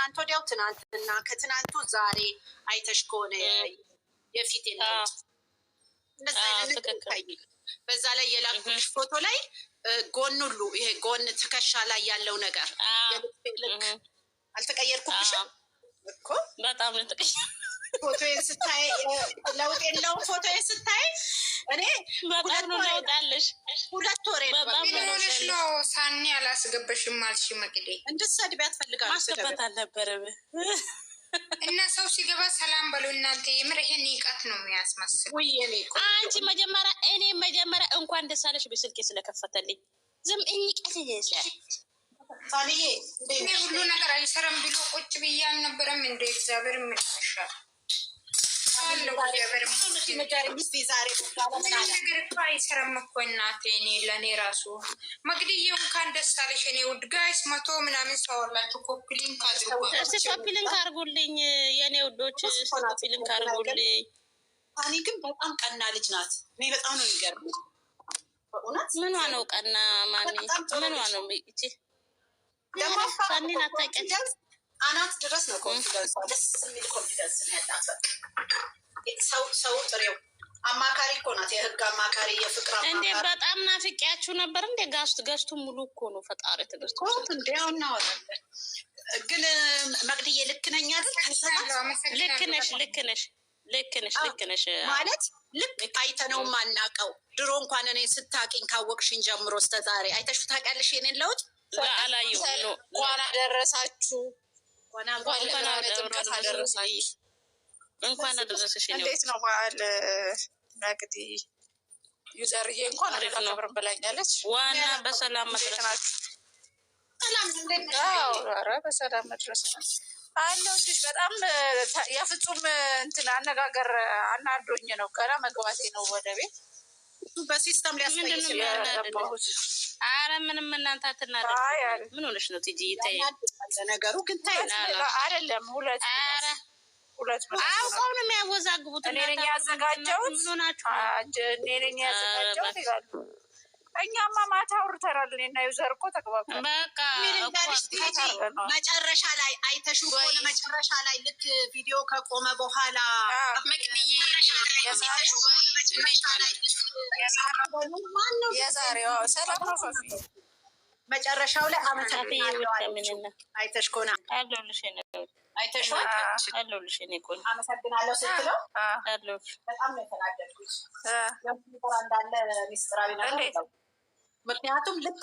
ከትናንት ወዲያው ትናንትና ከትናንቱ ዛሬ አይተሽ ከሆነ የፊት የለውጥ እንደዛ አይነት ታይ። በዛ ላይ የላኩልሽ ፎቶ ላይ ጎን ሁሉ ይሄ ጎን ትከሻ ላይ ያለው ነገር ልክ አልተቀየርኩብሽም እኮ በጣም ነው ተቀየር። ፎቶዬን ስታይ ለውጥ የለውም። ፎቶዬን ስታይ እኔ በጣም ነው ለውጣለሽ። 2 ወር ሆነሽ ነው ሳኒ አላስገበሽም አልሽ መቅዴ እንድትሰድቢያት ፈልጋለሁ። ማስገባት አልነበረም እና ሰው ሲገባ ሰላም በሉ እናንተ። የምር ይሄን ንቀት ነው የሚያስመስል። አንቺ መጀመሪያ እንኳን ደስ አለሽ በስልኬ ስለከፈተልኝ ዝም እንቀት ይሰር ሳኒዬ እኔ ሁሉ ነገር አይሰራም ብሎ ቁጭ ብዬ አልነበረም እንደ እግዚአብሔር ይመስገን አለው። እግዚአብሔር ይመስገን ነገር እኮ አይሰራም እኮ እናቴ። እኔ ለእኔ ራሱ መግድዬ እንኳን ደስ አለሽ የኔ ውድ ጋይስ። 100 ምናምን ሰው አላችሁ። ኮፒሊንግ አድርጉ እስቲ፣ ኮፒሊንግ አድርጉልኝ የኔ ውዶች፣ ኮፒሊንግ አድርጉልኝ። ሳኒ ግን በጣም ቀና ልጅ ናት። እኔ በጣም ነው የሚገርመው በእውነት። ምኗ ነው ቀና? ማን ምኗ ነው እቺ ደግሞ ሳኒን አታውቂያትም? አናት ድረስ ነው ኮንፊደንስ። ደስ የሚል ኮንፊደንስ ነው ያላት። ሰው ጥሬው አማካሪ እኮ ናት። የህግ አማካሪ፣ የፍቅር አማካሪ። እንዴ በጣም ናፍቄያችሁ ነበር። እንዴ ገዝቱ ሙሉ እኮ ነው። ፈጣሪ ትግስቱ እንዴ እናወራለን። ግን መቅድዬ ልክ ነኝ አይደል? ልክ ነሽ ማለት ልክ አይተነው ማናቀው። ድሮ እንኳን እኔ ስታቂኝ ካወቅሽኝ ጀምሮ እስከ ዛሬ አይተሽ ታውቂያለሽ የኔን ለውጥ? እንኳን አደረሳችሁ። እንኳን አደረሰሽ። እንዴት ነው በዓል መቅዲ? ዩዘርዬ እንኳን አደረሰሽ ብላኛለች። ዋና በሰላም መድረስ ሰላም ኧረ በሰላም መድረስ አለው። ልጅ በጣም የፍጹም እንትን አነጋገር አናዶኝ ነው። ገና መግባቴ ነው ወደ ቤት። በሲስተም ሊያስፈይስ ያለባሁት። አረ ምንም እናንተ አትናደዱ። ምን ሆነሽ ነው ቲጂ? ታይ ነገሩ ግን ታይ አይደለም። ሁለት አውቀው ነው የሚያወዛግቡት። እኔ ነኝ ያዘጋጀሁት። ምን ሆናችሁ? እኔ ነኝ ያዘጋጀሁት ይላሉ። እኛማ ማታ አውርተናል። እኔና ዩዘር እኮ ተግባብተናል። በቃ መጨረሻ ላይ አይተሽው ከሆነ መጨረሻ ላይ ልክ ቪዲዮ ከቆመ በኋላ የዛሬው ሰላም ነው ሶፊ መጨረሻው ላይ አመሰግናለሁ። አይተሽ ከሆነ አለሁልሽ እኔ ቆንጆ አመሰግናለሁ ስትለው በጣም ነው የተናደድኩት። እንዳለ ሚስጥራዊ ነገር ምክንያቱም ልክ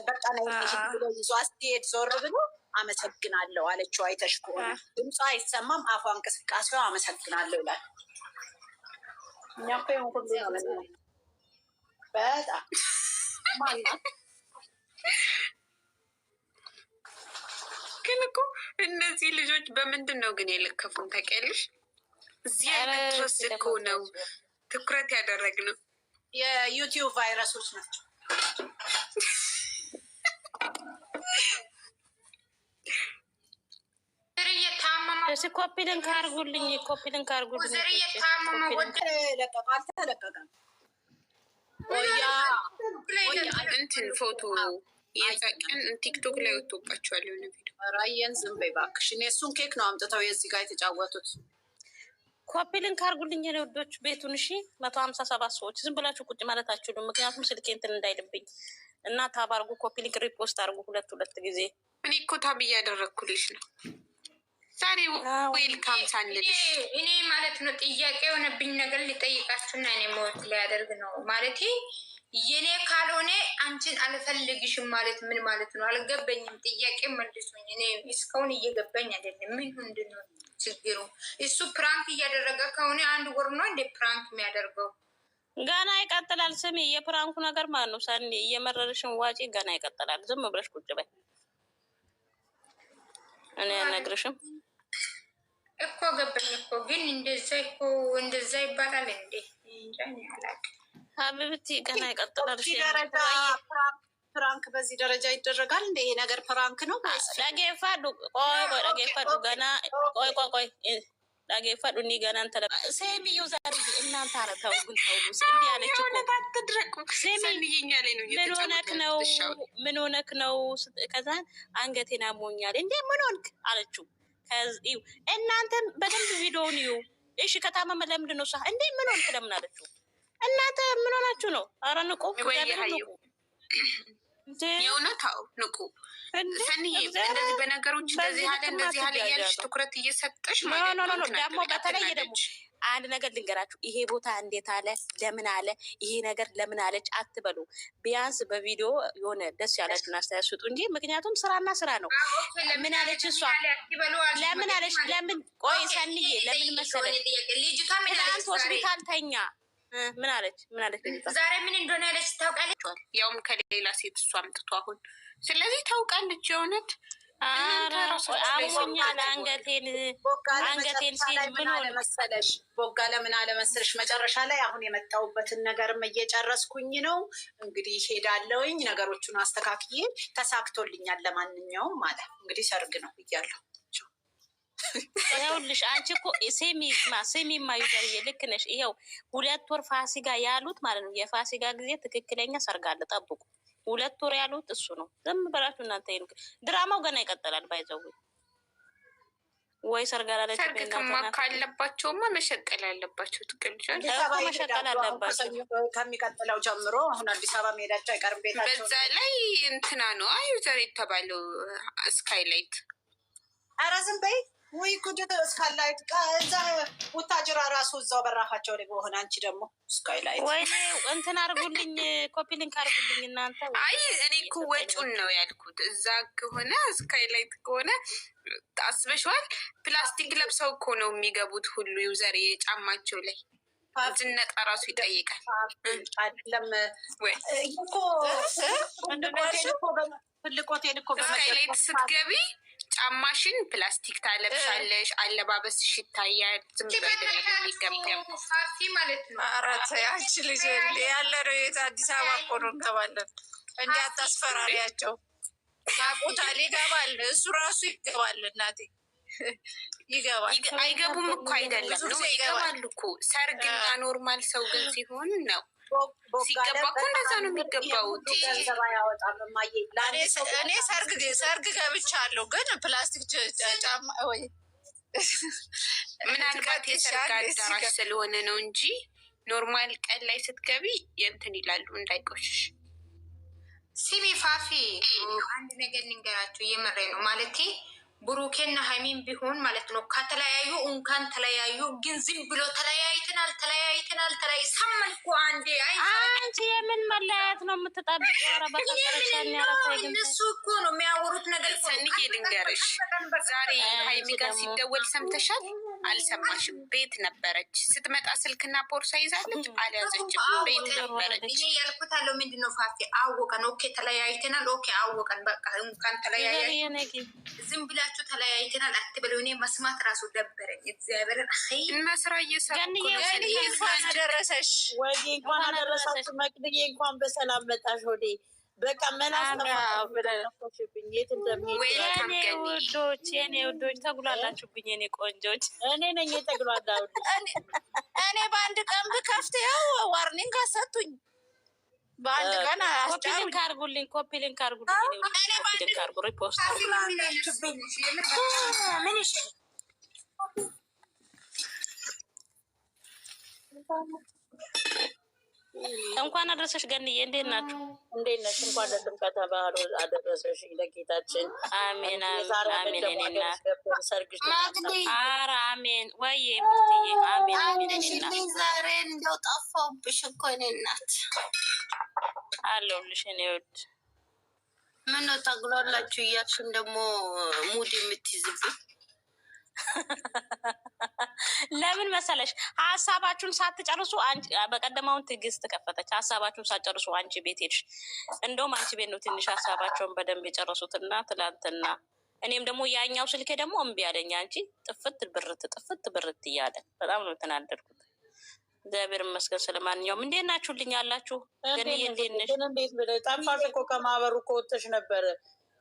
በቃ ነው ብሎ ይዞ አስቴድ ዞር ብሎ አመሰግናለሁ አለችው። አይተሽ ከሆነ ድምጿ አይሰማም፣ አፏ እንቅስቃሴዋ አመሰግናለሁ ይላል። እኛ እኮ ይሁን ሁሉ ነው በጣም ማናት ግን እኮ እነዚህ ልጆች በምንድን ነው ግን የለከፉን ታውቂያለሽ? እዚህ አይነት ድረስ እኮ ነው ትኩረት ያደረግነው። የዩቲዩብ ቫይረሶች ናቸው። ኮፒ ሊንክ አድርጉልኝ። አልተለቀቀም እንትን ፎቶ የዛቀን ቲክቶክ ላይ ወጥቶባቸዋል የሆነ ቪዲዮ። ራየን ዝም በይ እባክሽ። እኔ እሱን ኬክ ነው አምጥተው የዚህ ጋር የተጫወቱት። ኮፒ ሊንክ አድርጉልኝ የኔ ውዶች ቤቱን። እሺ 157 ሰዎች ዝም ብላችሁ ቁጭ ማለት አትችሉም። ምክንያቱም ስልኬ እንትን እንዳይልብኝ እና ታብ አድርጉ። ኮፒ ሊንክ ሪፖስት አድርጉ 2 ጊዜ። እኔ እኮ ታብ እያደረግኩልሽ ነው። ዛሬ ዌልካም ሳንልሽ እኔ ማለት ነው ጥያቄ የሆነብኝ ነገር ሊጠይቃችሁና እኔ ሞት ሊያደርግ ነው ማለት የኔ ካልሆነ አንቺን አልፈልግሽም ማለት ምን ማለት ነው? አልገበኝም። ጥያቄ መልሱኝ። እኔ እስካሁን እየገባኝ አይደለም። ምን ምንድን ነው ችግሩ? እሱ ፕራንክ እያደረገ ከሆነ 1 ወር ነው እንደ ፕራንክ የሚያደርገው? ገና ይቀጥላል። ስሚ የፕራንኩ ነገር ማለት ነው ሳኒ እየመረረሽን ዋጪ ገና ይቀጥላል። ዝም ብለሽ ቁጭ በይ። እኔ አልነግርሽም እኮ ገባኝ እኮ ግን እንደዛ ይባላል እንዴ? እንጃ አላውቅም። ሀቢብቲ ገና ይቀጥላል። ፕራንክ በዚህ ደረጃ ይደረጋል እንደ ይሄ ነገር ፕራንክ ነው። ዳጌፋዱ ዳጌፋዱ ገና ቆይ ዳጌፋዱ እኒ ገና እንተ ሴሚ ዩዘር እናንተ አረተው ግን ተው እንዲ ያለች እኮ ምን ሆነክ ነው? ከዛ አንገቴን አሞኛል እንዴ ምን ሆንክ አለችው። ከዚው እናንተም በደንብ ቪዲዮውን ይዩ። እሺ ከታመመ ለምንድን ነው እንዴ? ምን ሆንክ? ለምን አለችው? እናንተ ምን ሆናችሁ ነው? ኧረ ንቁ፣ የእውነታው ንቁ። ሰኒዬ እንደዚህ በነገሮች እንደዚህ ያለ እንደዚህ ያለ እያልሽ ትኩረት እየሰጠሽ ማለት ነው። ደግሞ በተለየ ደግሞ አንድ ነገር ልንገራችሁ። ይሄ ቦታ እንዴት አለ፣ ለምን አለ፣ ይሄ ነገር ለምን አለች አትበሉ። ቢያንስ በቪዲዮ የሆነ ደስ ያላችሁን አስተያየት ስጡ እንጂ ምክንያቱም ስራና ስራ ነው። ምን አለች እሷ? ለምን አለች? ለምን ቆይ ሰኒዬ፣ ለምን መሰለች ትናንት ሆስፒታል ተኛ። ምን አለች? ምን አለች? ዛሬ ምን እንደሆነ ያለች ታውቃለች። ያውም ከሌላ ሴት እሷ አምጥቶ አሁን ስለዚህ ታውቃለች የእውነት አሞኛል አንገቴን ሲል ምን ሆነ መሰለሽ? ቦጋ ለምን አለመሰለሽ? መጨረሻ ላይ አሁን የመጣሁበትን ነገርም እየጨረስኩኝ ነው። እንግዲህ ሄዳለውኝ ነገሮቹን አስተካክዬ ተሳክቶልኛል። ለማንኛውም አለ እንግዲህ ሰርግ ነው እያለሁ ይኸውልሽ አንቺ እኮ ሴሚማ ዩዘርዬ ልክ ነሽ። ይኸው 2 ወር ፋሲጋ ያሉት ማለት ነው። የፋሲጋ ጊዜ ትክክለኛ ሰርግ አለ ጠብቁ። 2 ወር ያሉት እሱ ነው። ዝም በላችሁ እናንተ። ይልቅ ድራማው ገና ይቀጥላል። ባይዘው ወይ ሰርግ አላለች። ሰርግ ካለባቸውማ መሸቀል ያለባቸው ትክክል መሸቀል አለባቸው ከሚቀጥለው ጀምሮ። አሁን አዲስ አበባ መሄዳቸው አይቀርም ቤታቸው። በዛ ላይ እንትና ነው ዩዘር የተባለው ስካይላይት። ኧረ ዝም በይ ወይ ጉድ! እስካላይት እዛ ወታጅራ ራሱ እዛው በራፋቸው ላይ በሆነ አንቺ ደግሞ ስካይላይት ወይ እንትን አርጉልኝ፣ ኮፒ ሊንክ አርጉልኝ እናንተ። አይ እኔ እኮ ወጪውን ነው ያልኩት። እዛ ከሆነ ስካይላይት ከሆነ አስበሽዋል። ፕላስቲክ ለብሰው እኮ ነው የሚገቡት ሁሉ ዩዘር የጫማቸው ላይ ዝነጣ ራሱ ይጠይቃል። አይደለም ወይ እኮ ትልቅ ሆቴል እኮ ስካይላይት ስትገቢ ጫማሽን ፕላስቲክ ታለብሻለሽ። አለባበስሽ ይታያል። ዝም የሚገባ ማለት ነው። ኧረ ተይ አንቺ ልጅ ያለ ነው የት አዲስ አበባ እኮ ነው እንገባለን። እንዲህ አታስፈራሪያቸው። ያውቁታል። ይገባል፣ እሱ ራሱ ይገባል። እናቴ ይገባል። አይገቡም እኮ አይደለም ነው ይገባሉ እኮ። ሰርግና ኖርማል ሰው ግን ሲሆን ነው ሲገባ እኮ እንደዛ ነው የሚገባው። እኔ ሰርግ ገብቻለሁ፣ ግን ፕላስቲክ ጫማ ወይ ምናልባት የሰርግ አዳራሽ ስለሆነ ነው እንጂ ኖርማል ቀን ላይ ስትገቢ የእንትን ይላሉ እንዳይቆሽሽ። ሲሚ ፋፊ አንድ ነገር ልንገራቸው፣ እየመሬ ነው ማለቴ ብሩኬና ሀይሚን ቢሆን ማለት ነው ከተለያዩ እንኳን ተለያዩ፣ ግን ዝም ብሎ ተለያይተናል ሰማን እኮ አንዴ። አንቺ የምን መለያየት ነው የምትጠብቀው? ኧረ እነሱ እኮ ነው የሚያወሩት ነገር። ሰንዬ ልንገርሽ፣ ዛሬ ሀይሚ ጋር ሲደወል ሰምተሻል? አልሰማሽም? ቤት ነበረች። ስትመጣ ስልክና ቦርሳ ይዛለች፣ አልያዘችም። ቤት ነበረች። እኔ ያልኩት አለው ምንድን ነው ፋፊ አወቀን። ኦኬ ተለያይተናል፣ ኦኬ አወቀን፣ በቃ እንኳን ተለያይተናል። ዝም ብላችሁ ተለያይተናል አትበለው። እኔ መስማት ራሱ ደበረኝ። እግዚአብሔርን እና ስራ እየሰራ እንኳን አደረሰሽ ወይ እንኳን አደረሳችሁ። መቅድዬ እንኳን በሰላም መጣሽ። ወዴ በቃ መናስብኝ የት እንደሚሄድ የኔ ውዶች ተጉላላችሁብኝ። የኔ ቆንጆች እኔ ነኝ የተጉላላሁት። እኔ በአንድ ቀን ብከፍት ያው ዋርኒንግ አሰጡኝ። በአንድ ቀን ኮፒ ሊንክ አርጉልኝ፣ ኮፒ ሊንክ አርጉልኝ፣ ኮፒ ሊንክ አርጉ፣ ሪፖስት እንኳን አደረሰሽ ገንዬ፣ እንዴት ናችሁ? እንዴት ነሽ? እንኳን ለጥምቀተ ባህር አደረሰሽ ለጌታችን። አሜን አሜን። እኔና ሰርግሽ ኧረ አሜን ወይ ምርትዬ፣ አሜን አሜን። ዛሬ እንደው ጠፋሁብሽ እኮ እኔ እናት አለሁልሽ። እኔ ውድ ምነው ጠግሏላችሁ እያልሽን ደግሞ ሙድ የምትይዝብን ለምን መሰለሽ? ሀሳባችሁን ሳትጨርሱ በቀደማውን ትዕግስት ከፈተች። ሀሳባችሁን ሳትጨርሱ አንቺ ቤት ሄድሽ። እንደውም አንቺ ቤት ነው ትንሽ ሀሳባቸውን በደንብ የጨረሱትና ትላንትና እኔም ደግሞ ያኛው ስልኬ ደግሞ እምቢ አለኝ። አንቺ ጥፍት ብርት እያለ በጣም ነው የተናደድኩት። እግዚአብሔር ይመስገን። ስለማንኛውም እንዴት ናችሁልኝ? ያላችሁ ግን እንዴት ነሽ? እንዴት ብለሽ ጠፋሽ እኮ ከማህበሩ እኮ ወጥተሽ ነበረ።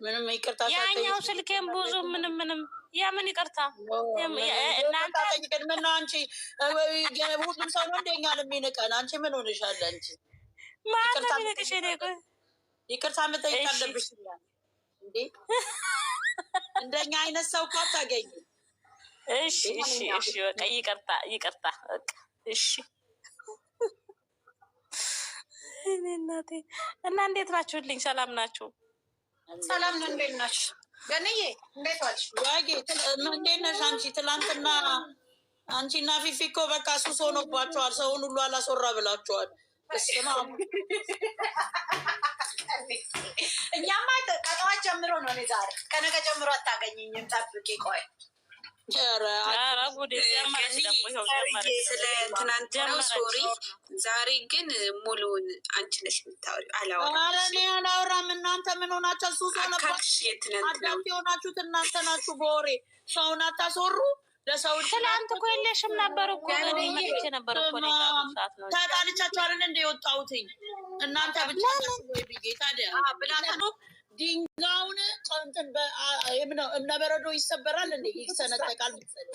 ምንም ይቅርታ ያኛው ስልኬም ብዙ ምንም የምን ይቅርታ እናንተ ጠይቀን ምን ነው አንቺ ሁሉም ሰው ነው እንደኛን የሚንቀን። አንቺ ምን ሆነሻል? አንቺ ማንም ይንቅሽ ይቅርታ መጠየቅ አለብሽ እንዴ? እንደኛ አይነት ሰው እኮ አታገኝም። እሺ እሺ እሺ በቃ ይቅርታ በቃ እሺ። እኔ እናቴ እና እንዴት ናችሁልኝ? ሰላም ናችሁ? ሰላም ነው። እንዴት ናችሁ? ገንዬ እንዴት ዋልሽ? ዋጌ እንዴት ነሽ አንቺ? ትላንትና አንቺና ፊፊ እኮ በቃ ሱስ ሆኖባቸዋል። ሰውን ሁሉ አላስወራ ብላችኋል። እኛማ ከጠዋት ጀምሮ ነው። ዛሬ ከነገ ጀምሮ አታገኝኝም። ጠብቂ ቆይ። ስለ ትናንትናው ሶሪ። ዛሬ ግን ሙሉውን አንቺ ነሽ የምታወሪው። አላወራም። እናንተ ምን ሆናችሁ? ሱስ ሆነባችሁ የሆናችሁት እናንተ ናችሁ። በወሬ ሰውን አታስወሩ። ለሰው ትናንት እኮ የለሽም ነበር እኮ መጥቼ ነበር እኮ ተጣልቻችኋልን? እንደ የወጣሁትኝ እናንተ ብቻ ወይ ብዬ ታዲያ ብላታ ድንጋዩን እንትን እምነበረዶ ይሰበራል እንዴ? ይሰነጠቃል መሰለኝ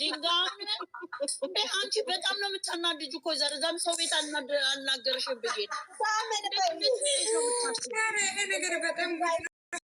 ድንጋዩን። አንቺ በጣም ነው የምታናድጁ እኮ ዘርዛም ሰው ቤት አልናገርሽም ብዬ